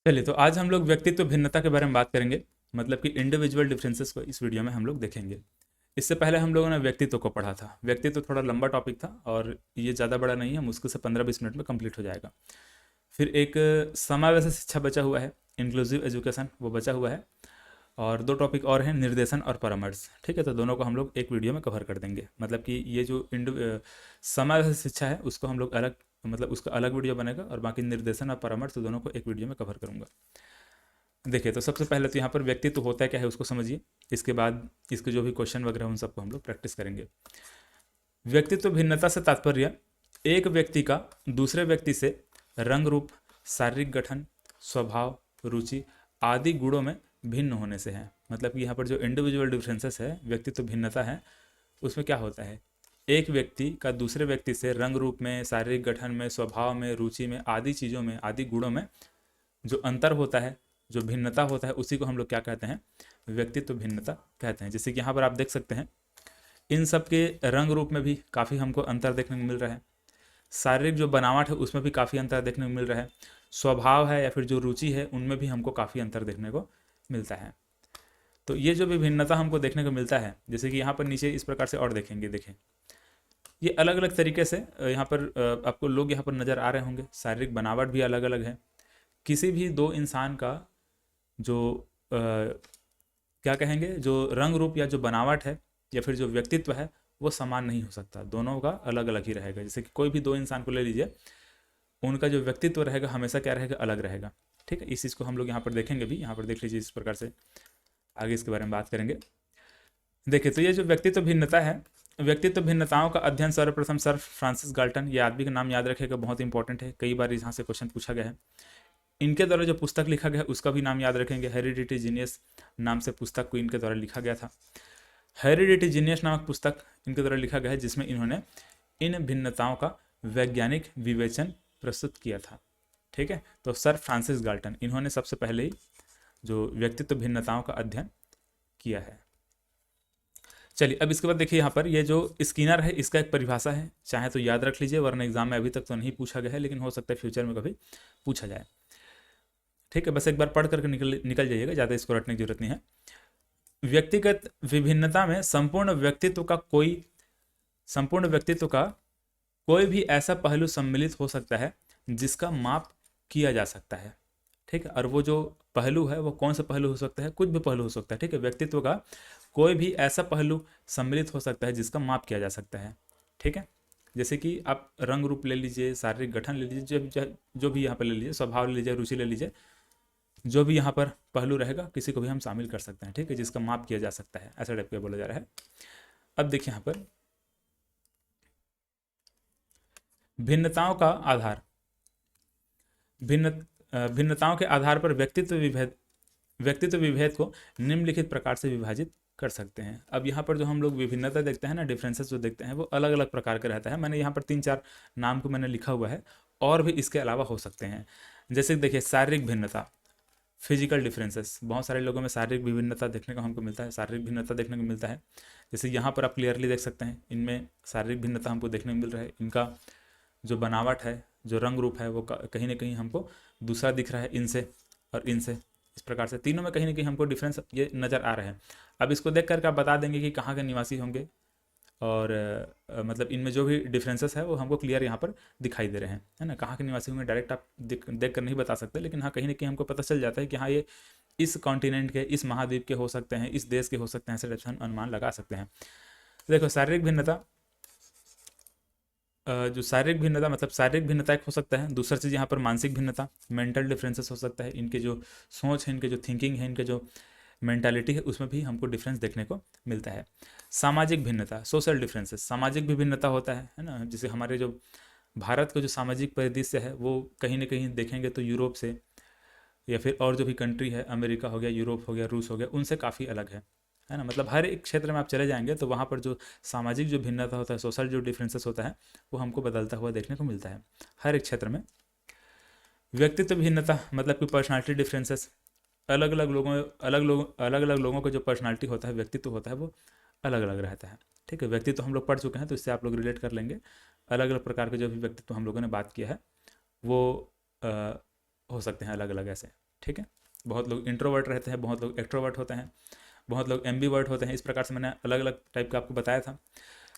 चलिए, तो आज हम लोग व्यक्तित्व भिन्नता के बारे में बात करेंगे। मतलब कि इंडिविजुअल डिफरेंसेस को इस वीडियो में हम लोग देखेंगे। इससे पहले हम लोगों ने व्यक्तित्व को पढ़ा था। व्यक्तित्व थोड़ा लंबा टॉपिक था और ये ज़्यादा बड़ा नहीं है, मुश्किल से 15-20 मिनट में कंप्लीट हो जाएगा। फिर एक समावेशी शिक्षा बचा हुआ है, इंक्लूसिव एजुकेशन, वो बचा हुआ है। और दो टॉपिक और हैं, निर्देशन और परामर्श। ठीक है, तो दोनों को हम लोग एक वीडियो में कवर कर देंगे। मतलब कि ये जो समावेशी शिक्षा है उसको हम लोग अलग, मतलब उसका अलग वीडियो बनेगा, और बाकी निर्देशन और परामर्श तो दोनों को एक वीडियो में कवर करूंगा। देखिए, तो सबसे पहले तो यहाँ पर व्यक्तित्व होता है क्या है उसको समझिए। इसके बाद इसके जो भी क्वेश्चन वगैरह उन सबको हम लोग प्रैक्टिस करेंगे। व्यक्तित्व भिन्नता से तात्पर्य एक व्यक्ति का दूसरे व्यक्ति से रंग रूप, शारीरिक गठन, स्वभाव, रुचि आदि गुणों में भिन्न होने से है। मतलब कि यहाँ पर जो इंडिविजुअल डिफरेंसेस है, व्यक्तित्व भिन्नता है, उसमें क्या होता है, एक व्यक्ति का दूसरे व्यक्ति से रंग रूप में, शारीरिक गठन में, स्वभाव में, रुचि में, आदि चीज़ों में, आदि गुणों में जो अंतर होता है, जो भिन्नता होता है, उसी को हम लोग क्या कहते हैं, व्यक्तित्व भिन्नता कहते हैं। जैसे कि यहाँ पर आप देख सकते हैं, इन सब के रंग रूप में भी काफ़ी हमको अंतर देखने को मिल रहा है। शारीरिक जो बनावट है उसमें भी काफ़ी अंतर देखने को मिल रहा है। स्वभाव है या फिर जो रुचि है उनमें भी हमको काफ़ी अंतर देखने को मिलता है। तो ये जो विभिन्नता हमको देखने को मिलता है, जैसे कि यहाँ पर नीचे इस प्रकार से और देखेंगे, देखें ये अलग अलग तरीके से यहाँ पर आपको लोग यहाँ पर नज़र आ रहे होंगे। शारीरिक बनावट भी अलग अलग है। किसी भी दो इंसान का जो क्या कहेंगे, जो रंग रूप या जो बनावट है या फिर जो व्यक्तित्व है वो समान नहीं हो सकता, दोनों का अलग अलग ही रहेगा। जैसे कि कोई भी दो इंसान को ले लीजिए, उनका जो व्यक्तित्व रहेगा हमेशा क्या रहेगा, अलग रहेगा। ठीक है, इस चीज़ को हम लोग यहाँ पर देखेंगे भी। यहाँ पर देख लीजिए इस प्रकार से, आगे इसके बारे में बात करेंगे। देखिए, तो ये जो व्यक्तित्व भिन्नता है, व्यक्तित्व भिन्नताओं का अध्ययन सर्वप्रथम सर फ्रांसिस गाल्टन, ये आदमी का नाम याद रखेगा, बहुत इंपॉर्टेंट है, कई बार यहाँ से क्वेश्चन पूछा गया है। इनके द्वारा जो पुस्तक लिखा गया उसका भी नाम याद रखेंगे, हेरिडिटी जीनियस नाम से पुस्तक को इनके द्वारा लिखा गया था। हेरिडिटी जीनियस नामक पुस्तक इनके द्वारा लिखा गया है, जिसमें इन्होंने इन भिन्नताओं का वैज्ञानिक विवेचन प्रस्तुत किया था। ठीक है, तो सर फ्रांसिस गाल्टन, इन्होंने सबसे पहले ही जो व्यक्तित्व भिन्नताओं का अध्ययन किया है। चलिए, अब इसके बाद देखिए, यहाँ पर ये जो स्किनर है इसका एक परिभाषा है, चाहे तो याद रख लीजिए, वरना एग्जाम में अभी तक तो नहीं पूछा गया है, लेकिन हो सकता है फ्यूचर में कभी पूछा जाए। ठीक है, बस एक बार पढ़ करके निकल जाइएगा, ज़्यादा इसको रटने की जरूरत नहीं है। व्यक्तिगत विभिन्नता में संपूर्ण व्यक्तित्व का कोई भी ऐसा पहलू सम्मिलित हो सकता है जिसका माप किया जा सकता है। ठीक है, और वो जो पहलू है वो कौन सा पहलू हो सकता है, कुछ भी पहलू हो सकता है। ठीक है, व्यक्तित्व का कोई भी ऐसा पहलू सम्मिलित हो सकता है जिसका माप किया जा सकता है। ठीक है, जैसे कि आप रंग रूप ले लीजिए, शारीरिक गठन ले लीजिए, जो भी यहाँ पर ले लीजिए, स्वभाव ले लीजिए, रुचि ले लीजिए, जो भी यहाँ पर पहलू रहेगा किसी को भी हम शामिल कर सकते हैं। ठीक है, जिसका माप किया जा सकता है, ऐसा टाइप का बोला जा रहा है। अब देखिए यहाँ पर भिन्नताओं का आधार, भिन्न भिन्नताओं के आधार पर व्यक्तित्व विभेद को निम्नलिखित प्रकार से विभाजित कर सकते हैं। अब यहाँ पर जो हम लोग विभिन्नता देखते हैं ना, डिफरेंसेस जो देखते हैं, वो अलग अलग प्रकार का रहता है। मैंने यहाँ पर 3-4 नाम को मैंने लिखा हुआ है, और भी इसके अलावा हो सकते हैं। जैसे देखिए, शारीरिक भिन्नता, फिजिकल डिफरेंसेस, बहुत सारे लोगों में शारीरिक विभिन्नता देखने को हमको मिलता है, शारीरिक भिन्नता देखने को मिलता है। जैसे यहाँ पर आप क्लियरली देख सकते हैं, इनमें शारीरिक भिन्नता हमको देखने को मिल रहा है। इनका जो बनावट है, जो रंग रूप है, वो कहीं ना कहीं हमको दूसरा दिख रहा है इनसे और इनसे। इस प्रकार से तीनों में कहीं ना कहीं हमको डिफरेंस ये नज़र आ रहे हैं। अब इसको देख करके आप बता देंगे कि कहाँ के निवासी होंगे, और मतलब इनमें जो भी डिफरेंसेस है वो हमको क्लियर यहाँ पर दिखाई दे रहे हैं, है ना। कहाँ के निवासी होंगे डायरेक्ट आप देख कर नहीं बता सकते, लेकिन हाँ, कहीं ना कहीं हमको पता चल जाता है कि हाँ, ये इस कॉन्टिनेंट के, इस महाद्वीप के हो सकते हैं, इस देश के हो सकते हैं, ऐसे टाइप से हम अनुमान लगा सकते हैं। देखो, शारीरिक भिन्नता, जो शारीरिक भिन्नता, मतलब शारीरिक भिन्नता एक हो सकता है। दूसरा चीज़ यहाँ पर मानसिक भिन्नता, मेंटल डिफरेंसेस हो सकता है। इनके जो सोच है, इनके जो थिंकिंग है, इनके जो मेंटालिटी है, उसमें भी हमको डिफरेंस देखने को मिलता है। सामाजिक भिन्नता, सोशल डिफरेंसेस, सामाजिक भी भिन्नता होता है ना। जैसे हमारे जो भारत का जो सामाजिक परिदृश्य है वो कहीं ना कहीं देखेंगे तो यूरोप से, या फिर और जो भी कंट्री है, अमेरिका हो गया, यूरोप हो गया, रूस हो गया, उनसे काफ़ी अलग है ना। मतलब हर एक क्षेत्र में आप चले जाएंगे तो वहाँ पर जो सामाजिक जो भिन्नता होता है, सोशल जो डिफरेंसेस होता है, वो हमको बदलता हुआ देखने को मिलता है हर एक क्षेत्र में। व्यक्तित्व भिन्नता मतलब कि पर्सनालिटी डिफरेंसेस, अलग अलग लोगों का जो पर्सनालिटी होता है, व्यक्तित्व होता है, वो अलग अलग रहता है। ठीक है, व्यक्तित्व हम लोग पढ़ चुके हैं, तो इससे आप लोग रिलेट कर लेंगे। अलग अलग प्रकार के जो भी व्यक्तित्व हम लोगों ने बात किया है वो हो सकते हैं अलग अलग ऐसे। ठीक है। बहुत लोग इंट्रोवर्ट रहते हैं, बहुत लोग एक्ट्रोवर्ट होते हैं, बहुत लोग एम्बीवर्ट होते हैं। इस प्रकार से मैंने अलग अलग टाइप का आपको बताया था।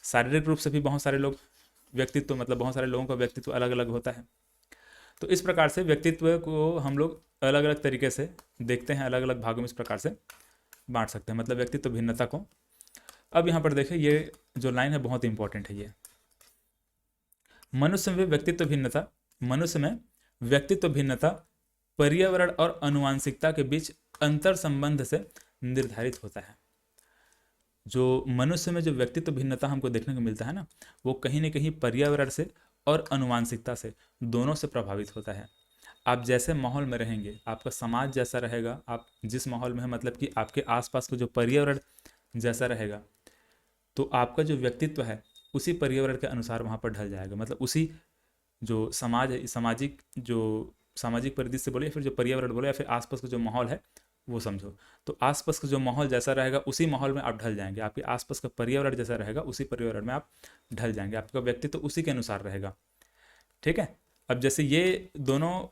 शारीरिक रूप से भी बहुत सारे लोग व्यक्तित्व, मतलब बहुत सारे लोगों का व्यक्तित्व अलग अलग होता है। तो इस प्रकार से व्यक्तित्व को हम लोग अलग अलग तरीके से देखते हैं, अलग अलग भागों में इस प्रकार से बांट सकते हैं, मतलब व्यक्तित्व भिन्नता को। अब यहाँ पर देखिए, ये जो लाइन है बहुत इंपॉर्टेंट है। ये मनुष्य में व्यक्तित्व भिन्नता पर्यावरण और आनुवंशिकता के बीच अंतर संबंध से निर्धारित होता है। जो मनुष्य में जो व्यक्तित्व भिन्नता हमको देखने को मिलता है ना, वो कहीं ना कहीं पर्यावरण से और आनुवंशिकता से, दोनों से प्रभावित होता है। आप जैसे माहौल में रहेंगे, आपका समाज जैसा रहेगा, आप जिस माहौल में है, मतलब कि आपके आसपास का जो पर्यावरण जैसा रहेगा, तो आपका जो व्यक्तित्व है उसी पर्यावरण के अनुसार वहाँ पर ढल जाएगा। मतलब उसी जो समाज है, सामाजिक परिदृश्य बोले, या फिर जो पर्यावरण बोले, या फिर आसपास का जो माहौल है वो समझो। तो आसपास का जो माहौल जैसा रहेगा उसी माहौल में आप ढल जाएंगे। आपके आसपास का पर्यावरण जैसा रहेगा उसी पर्यावरण में आप ढल जाएंगे। आपका व्यक्तित्व उसी के अनुसार रहेगा। ठीक है। अब जैसे ये दोनों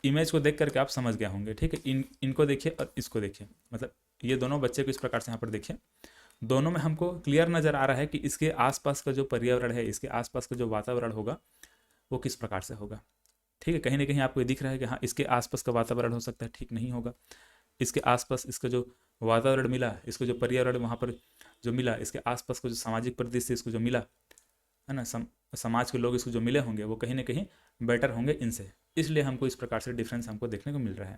इमेज को देख करके आप समझ गए होंगे। ठीक है। इनको देखिए और इसको देखिए, मतलब ये दोनों बच्चे को इस प्रकार से यहाँ पर देखिए। दोनों में हमको क्लियर नज़र आ रहा है कि इसके आसपास का जो पर्यावरण है, इसके आसपास का जो वातावरण होगा वो किस प्रकार से होगा। ठीक है। कहीं ना कहीं आपको ये दिख रहा है कि हाँ, इसके आसपास का वातावरण हो सकता है ठीक नहीं होगा। इसके आसपास इसका जो वातावरण मिला, इसको जो पर्यावरण वहाँ पर जो मिला, इसके आसपास को जो सामाजिक परिदृश्य इसको जो मिला है ना, समाज के लोग इसको जो मिले होंगे वो कहीं ना कहीं बेटर होंगे इनसे। इसलिए हमको इस प्रकार से डिफरेंस हमको देखने को मिल रहा है।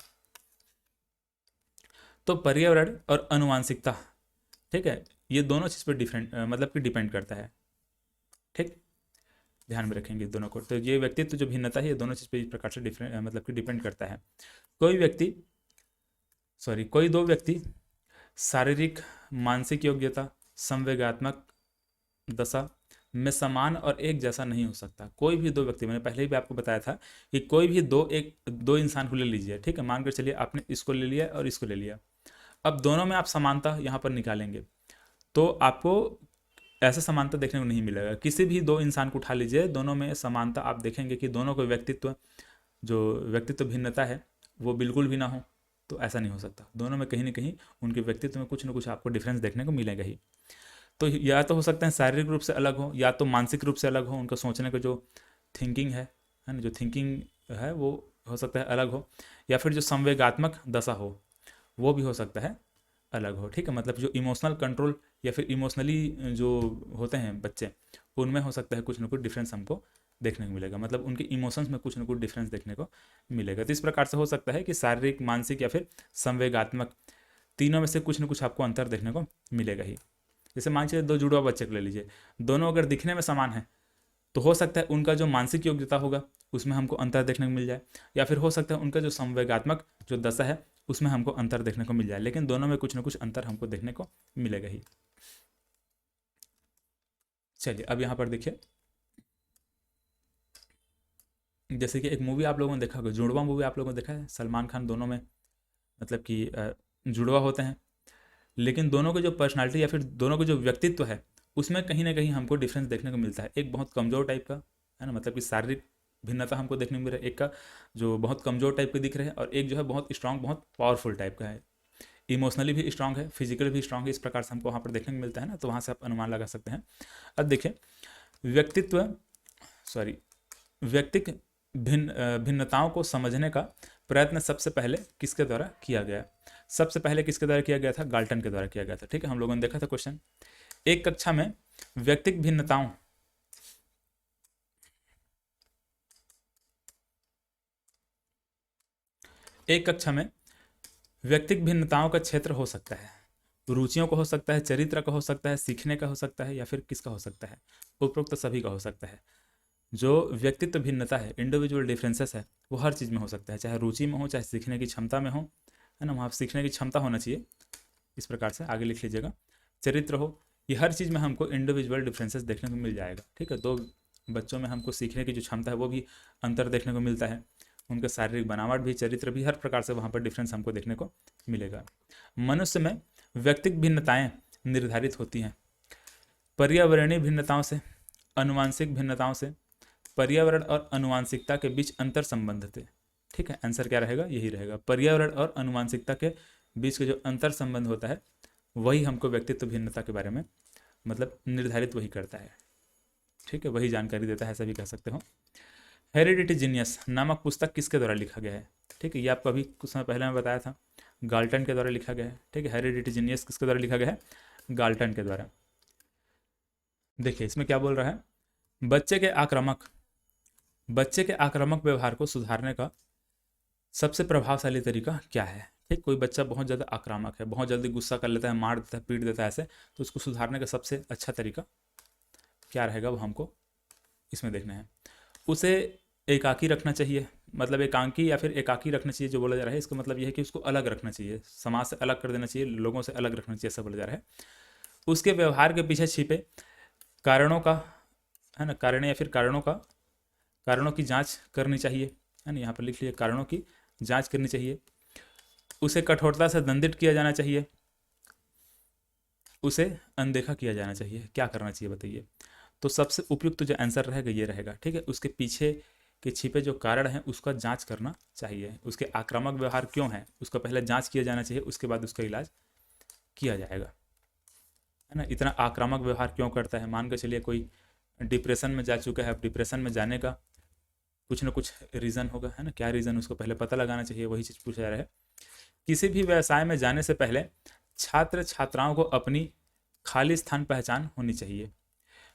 तो पर्यावरण और आनुवंशिकता, ठीक है, ये दोनों चीज़ पर मतलब कि डिपेंड करता है। ठीक, ध्यान में रखेंगे दोनों को। तो ये व्यक्तित्व जो भिन्नता है ये दोनों चीज़ पर इस प्रकार से मतलब कि डिपेंड करता है। कोई दो व्यक्ति शारीरिक, मानसिक योग्यता, संवेगात्मक दशा में समान और एक जैसा नहीं हो सकता। कोई भी दो व्यक्ति, मैंने पहले भी आपको बताया था कि कोई भी दो इंसान को ले लीजिए। ठीक है। मान कर चलिए आपने इसको ले लिया और इसको ले लिया। अब दोनों में आप समानता यहाँ पर निकालेंगे तो आपको ऐसा समानता देखने को नहीं मिलेगा। किसी भी दो इंसान को उठा लीजिए, दोनों में समानता आप देखेंगे कि दोनों को व्यक्तित्व भिन्नता है वो बिल्कुल भी ना हो, तो ऐसा नहीं हो सकता। दोनों में कहीं ना कहीं उनके व्यक्तित्व में कुछ ना कुछ आपको डिफरेंस देखने को मिलेगा ही। तो या तो हो सकते हैं शारीरिक रूप से अलग हो, या तो मानसिक रूप से अलग हो। उनका सोचने का जो थिंकिंग है ना, जो थिंकिंग है वो हो सकता है अलग हो, या फिर जो संवेगात्मक दशा हो वो भी हो सकता है अलग हो। ठीक है। मतलब जो इमोशनल कंट्रोल या फिर इमोशनली जो होते हैं बच्चे, उनमें हो सकता है कुछ ना कुछ डिफरेंस हमको देखने को मिलेगा। मतलब उनके इमोशंस में कुछ ना कुछ डिफरेंस देखने को मिलेगा। तो इस प्रकार से हो सकता है कि शारीरिक, मानसिक या फिर संवेगात्मक, तीनों में से कुछ ना कुछ आपको अंतर देखने को मिलेगा ही। जैसे मान लीजिए दो जुड़वा बच्चे को ले लीजिए, दोनों अगर दिखने में समान है तो हो सकता है उनका जो मानसिक योग्यता होगा उसमें हमको अंतर देखने को मिल जाए, या फिर हो सकता है उनका जो संवेगात्मक जो दशा है उसमें हमको अंतर देखने को मिल जाए। लेकिन दोनों में कुछ ना कुछ अंतर हमको देखने को मिलेगा ही। चलिए अब यहाँ पर देखिए, जैसे कि एक मूवी आप लोगों ने देखा होगा, जुड़वा मूवी आप लोगों ने देखा है। सलमान खान दोनों में मतलब कि जुड़वा होते हैं, लेकिन दोनों की जो पर्सनालिटी या फिर दोनों का जो व्यक्तित्व है उसमें कहीं ना कहीं हमको डिफरेंस देखने को मिलता है। एक बहुत कमज़ोर टाइप का है ना, मतलब कि शारीरिक भिन्नता हमको देखने को मिल रहा है, एक का जो बहुत कमज़ोर टाइप के दिख रहे हैं, और एक जो है बहुत स्ट्रांग, बहुत पावरफुल टाइप का है। इमोशनली भी स्ट्रांग है, फिजिकली भी स्ट्रांग है। इस प्रकार से हमको वहाँ पर देखने को मिलता है ना, तो वहाँ से आप अनुमान लगा सकते हैं। अब देखिए, व्यक्तिक भिन्नताओं को समझने का प्रयत्न सबसे पहले किसके द्वारा किया गया? सबसे पहले किसके द्वारा किया गया था? गाल्टन के द्वारा किया गया था। ठीक है। हम लोगों ने देखा था क्वेश्चन, एक कक्षा में व्यक्तिक भिन्नताओं का क्षेत्र हो सकता है, रुचियों का हो सकता है, चरित्र का हो सकता है, सीखने का हो सकता है, या फिर किसका हो सकता है? उपरोक्त सभी का हो सकता है। जो व्यक्तित्व भिन्नता है, इंडिविजुअल डिफरेंसेस है, वो हर चीज़ में हो सकता है, चाहे रुचि में हो, चाहे सीखने की क्षमता में हो, है ना। वहाँ सीखने की क्षमता होना चाहिए, इस प्रकार से आगे लिख लीजिएगा। चरित्र हो, ये हर चीज़ में हमको इंडिविजुअल डिफरेंसेस देखने को मिल जाएगा। ठीक है। दो बच्चों में हमको सीखने की जो क्षमता है वो भी अंतर देखने को मिलता है, उनका शारीरिक बनावट भी, चरित्र भी, हर प्रकार से वहाँ पर डिफरेंस हमको देखने को मिलेगा। मनुष्य में व्यक्तिक भिन्नताएं निर्धारित होती हैं पर्यावरणीय भिन्नताओं से, आनुवंशिक भिन्नताओं से। पर्यावरण और आनुवंशिकता के बीच अंतर संबंध थे। ठीक है, आंसर क्या रहेगा, यही रहेगा। पर्यावरण और अनुवांशिकता के बीच का जो अंतर संबंध होता है वही हमको व्यक्तित्व भिन्नता के बारे में मतलब निर्धारित वही करता है। ठीक है, वही जानकारी देता है, ऐसा भी कह सकते हो। हेरिडिटी जीनियस नामक पुस्तक किसके द्वारा लिखा गया है? ठीक है, ये आपको अभी कुछ समय पहले मैं बताया था, गाल्टन के द्वारा लिखा गया है। ठीक है, हेरिडिटी जीनियस किसके द्वारा लिखा गया है? गाल्टन के द्वारा। देखिए इसमें क्या बोल रहा है, बच्चे के आक्रामक व्यवहार को सुधारने का सबसे प्रभावशाली तरीका क्या है? ठीक, कोई बच्चा बहुत ज़्यादा आक्रामक है, बहुत जल्दी गुस्सा कर लेता है, मार देता है, पीट देता है ऐसे, तो उसको सुधारने का सबसे अच्छा तरीका क्या रहेगा वो हमको इसमें देखना है। उसे एकाकी रखना चाहिए, मतलब एकांकी या फिर एकाकी रखना चाहिए जो बोला जा रहा है, इसका मतलब यह है कि उसको अलग रखना चाहिए, समाज से अलग कर देना चाहिए, लोगों से अलग रखना चाहिए, ऐसा बोला जा रहा है। उसके व्यवहार के पीछे छिपे कारणों का, है ना, कारणों की जांच करनी चाहिए, है ना, यहाँ पर लिख लिया, कारणों की जांच करनी चाहिए। उसे कठोरता से दंडित किया जाना चाहिए, उसे अनदेखा किया जाना चाहिए। क्या करना चाहिए बताइए? तो सबसे उपयुक्त जो आंसर रहेगा ये रहेगा। ठीक है, उसके पीछे के छिपे जो कारण हैं उसका जांच करना चाहिए। उसके आक्रामक व्यवहार क्यों है उसका पहले जांच किया जाना चाहिए, उसके बाद उसका इलाज किया जाएगा, है ना। इतना आक्रामक व्यवहार क्यों करता है? मान के चलिए कोई डिप्रेशन में जा चुका है, अब डिप्रेशन में जाने का कुछ ना कुछ रीज़न होगा, है ना। क्या रीज़न उसको पहले पता लगाना चाहिए, वही चीज़ पूछा जा रहा है। किसी भी व्यवसाय में जाने से पहले छात्र छात्राओं को अपनी खाली स्थान पहचान होनी चाहिए,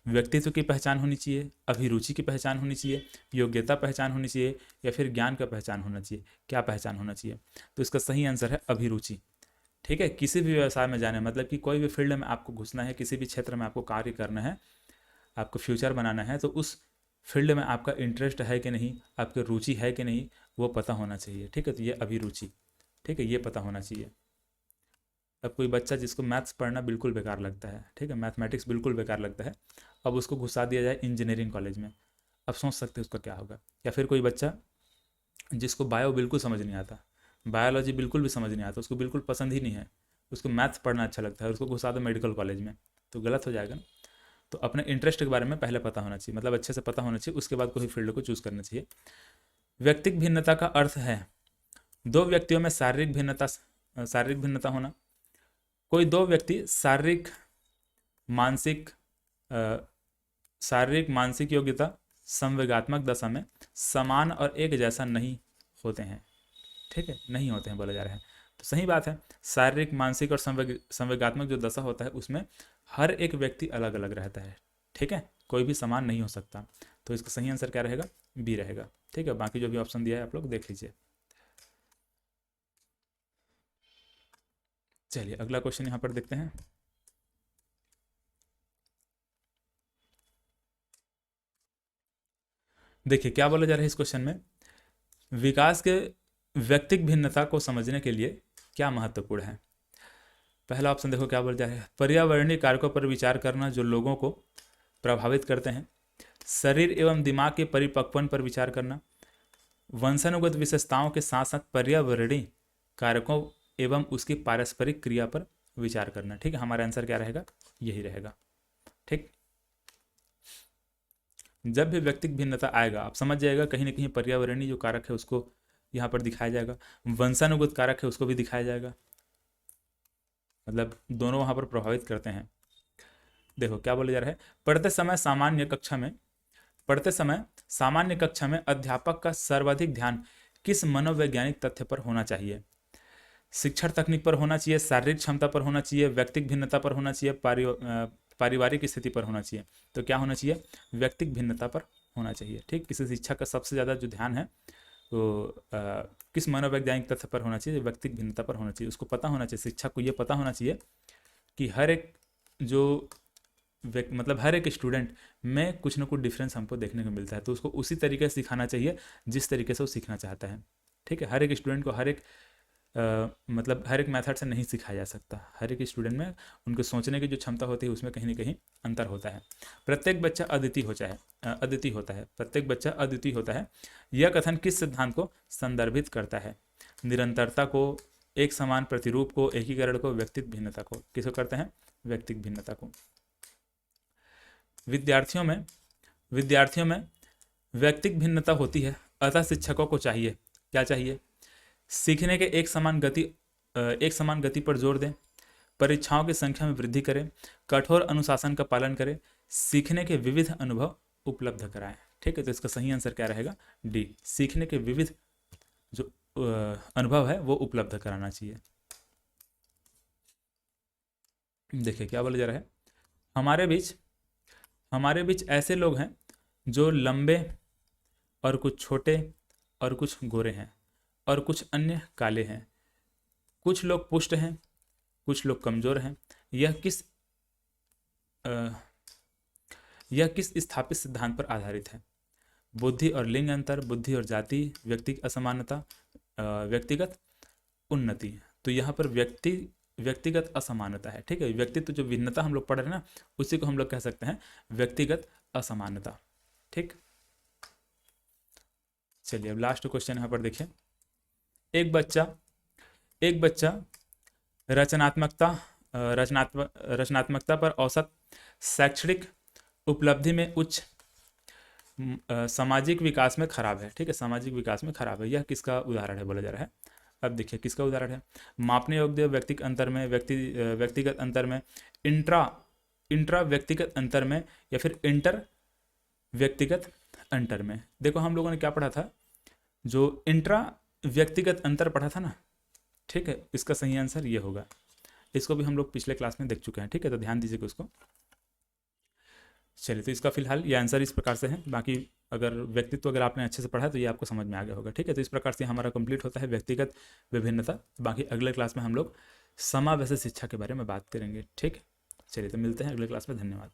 व्यक्तित्व की पहचान होनी चाहिए, अभिरुचि की पहचान होनी चाहिए, योग्यता पहचान होनी चाहिए, या फिर ज्ञान का पहचान होना चाहिए। क्या पहचान होना चाहिए? तो इसका सही आंसर है अभिरुचि। ठीक है, किसी भी व्यवसाय में जाने मतलब कि कोई भी फील्ड में आपको घुसना है, किसी भी क्षेत्र में आपको कार्य करना है, आपको फ्यूचर बनाना है, तो उस फील्ड में आपका इंटरेस्ट है कि नहीं, आपकी रुचि है कि नहीं, वो पता होना चाहिए। ठीक है, तो ये अभिरुचि, ठीक है, ये पता होना चाहिए। अब कोई बच्चा जिसको मैथ्स पढ़ना बिल्कुल बेकार लगता है, ठीक है, मैथमेटिक्स बिल्कुल बेकार लगता है, अब उसको घुसा दिया जाए इंजीनियरिंग कॉलेज में, अब सोच सकते हैं उसका क्या होगा। या फिर कोई बच्चा जिसको बायो बिल्कुल समझ नहीं आता, बायोलॉजी बिल्कुल भी समझ नहीं आता, उसको बिल्कुल पसंद ही नहीं है, उसको मैथ्स पढ़ना अच्छा लगता है, उसको घुसा दो मेडिकल कॉलेज में, तो गलत हो जाएगा ना। तो अपने इंटरेस्ट के बारे में पहले पता होना चाहिए, मतलब अच्छे से पता होना चाहिए, उसके बाद कोई फील्ड को चूज़ करना चाहिए। व्यक्तिक भिन्नता का अर्थ है दो व्यक्तियों में शारीरिक भिन्नता होना। कोई दो व्यक्ति मानसिक शारीरिक मानसिक योग्यता संवेगात्मक दशा में समान और एक जैसा नहीं होते हैं। ठीक है, नहीं होते हैं बोला जा रहा है, तो सही बात है। शारीरिक मानसिक और संवेगात्मक जो दशा होता है उसमें हर एक व्यक्ति अलग अलग रहता है। ठीक है, कोई भी समान नहीं हो सकता, तो इसका सही आंसर क्या रहेगा? बी रहेगा। ठीक है, बाकी जो भी ऑप्शन दिया है आप लोग देख लीजिए। चलिए अगला क्वेश्चन यहाँ पर देखते हैं। देखिए क्या बोला जा रहा है इस क्वेश्चन में, विकास के व्यक्तिक भिन्नता को समझने के लिए क्या महत्वपूर्ण है। पहला ऑप्शन देखो क्या बोला जा रहा है, पर्यावरणीय कारकों पर विचार करना जो लोगों को प्रभावित करते हैं, शरीर एवं दिमाग के परिपक्वन पर विचार करना, वंशानुगत विशेषताओं के साथ साथ पर्यावरणीय कारकों एवं उसकी पारस्परिक क्रिया पर विचार करना। ठीक है, हमारा आंसर क्या रहेगा? यही रहेगा। ठीक, जब भी व्यक्तिक भिन्नता आएगा आप समझ जाएगा कहीं ना कहीं पर्यावरणीय जो कारक है उसको यहाँ पर दिखाया जाएगा, वंशानुगत कारक है उसको भी दिखाया जाएगा, मतलब दोनों वहाँ पर प्रभावित करते हैं। देखो क्या बोला जा रहा है, पढ़ते समय सामान्य कक्षा में अध्यापक का सर्वाधिक ध्यान किस मनोवैज्ञानिक तथ्य पर होना चाहिए? शिक्षण तकनीक पर होना चाहिए, शारीरिक क्षमता पर होना चाहिए, व्यक्तिक भिन्नता पर होना चाहिए, पारिवारिक स्थिति पर होना चाहिए। तो क्या होना चाहिए? व्यक्तिक भिन्नता पर होना चाहिए। ठीक, किसी शिक्षक का सबसे ज़्यादा जो ध्यान है तो किस मनोवैज्ञानिक तथ्य पर होना चाहिए? व्यक्तिक भिन्नता पर होना चाहिए। उसको पता होना चाहिए, शिक्षक को ये पता होना चाहिए कि हर एक जो मतलब हर एक स्टूडेंट में कुछ ना कुछ डिफरेंस हमको देखने को मिलता है, तो उसको उसी तरीके से सिखाना चाहिए जिस तरीके से वो सीखना चाहता है। ठीक है, हर एक स्टूडेंट को मतलब हर एक मेथड से नहीं सिखाया जा सकता, हर एक स्टूडेंट में उनके सोचने की जो क्षमता होती है उसमें कहीं ना कहीं अंतर होता है। प्रत्येक बच्चा अद्वितीय होता है। यह कथन किस सिद्धांत को संदर्भित करता है? निरंतरता को, एक समान प्रतिरूप को, एकीकरण को, व्यक्तिक भिन्नता को। किसको करते हैं? व्यक्तिक भिन्नता को। विद्यार्थियों में व्यक्तिक भिन्नता होती है, अतः शिक्षकों को चाहिए क्या चाहिए? सीखने के एक समान गति पर जोर दें, परीक्षाओं की संख्या में वृद्धि करें, कठोर अनुशासन का पालन करें, सीखने के विविध अनुभव उपलब्ध कराएं। ठीक है, तो इसका सही आंसर क्या रहेगा? डी, सीखने के विविध जो अनुभव है वो उपलब्ध कराना चाहिए। देखिए क्या बोला जा रहा है, हमारे बीच ऐसे लोग हैं जो लंबे और कुछ छोटे और कुछ गोरे हैं और कुछ अन्य काले हैं, कुछ लोग पुष्ट हैं, कुछ लोग कमजोर हैं। यह किस स्थापित सिद्धांत पर आधारित है? बुद्धि और लिंग अंतर, बुद्धि और जाति, व्यक्तिगत असमानता, व्यक्तिगत उन्नति। तो यहाँ पर व्यक्तिगत असमानता है। ठीक है, व्यक्तित्व जो भिन्नता हम लोग पढ़ रहे हैं ना, उसी को हम लोग कह सकते हैं व्यक्तिगत असमानता। ठीक, चलिए अब लास्ट क्वेश्चन यहाँ पर देखिए। एक बच्चा रचनात्मकता पर औसत शैक्षणिक उपलब्धि में उच्च, सामाजिक विकास में खराब है। ठीक है, सामाजिक विकास में खराब है। यह किसका उदाहरण है बोला जा रहा है? अब देखिए किसका उदाहरण है। मापने योग्य व्यक्तिगत अंतर में, व्यक्तिगत अंतर में, इंट्रा व्यक्तिगत अंतर में, या फिर इंटर व्यक्तिगत अंतर में। देखो हम लोगों ने क्या पढ़ा था, जो इंट्रा व्यक्तिगत अंतर पढ़ा था ना। ठीक है, इसका सही आंसर ये होगा। इसको भी हम लोग पिछले क्लास में देख चुके हैं। ठीक है, तो ध्यान दीजिएगा उसको। चलिए, तो इसका फिलहाल ये आंसर इस प्रकार से है। बाकी अगर आपने अच्छे से पढ़ा तो ये आपको समझ में आ गया होगा। ठीक है, तो इस प्रकार से हमारा कंप्लीट होता है व्यक्तिगत विभिन्नता। बाकी अगले क्लास में हम लोग समावेशी शिक्षा के बारे में बात करेंगे। ठीक, चलिए तो मिलते हैं अगले क्लास में। धन्यवाद।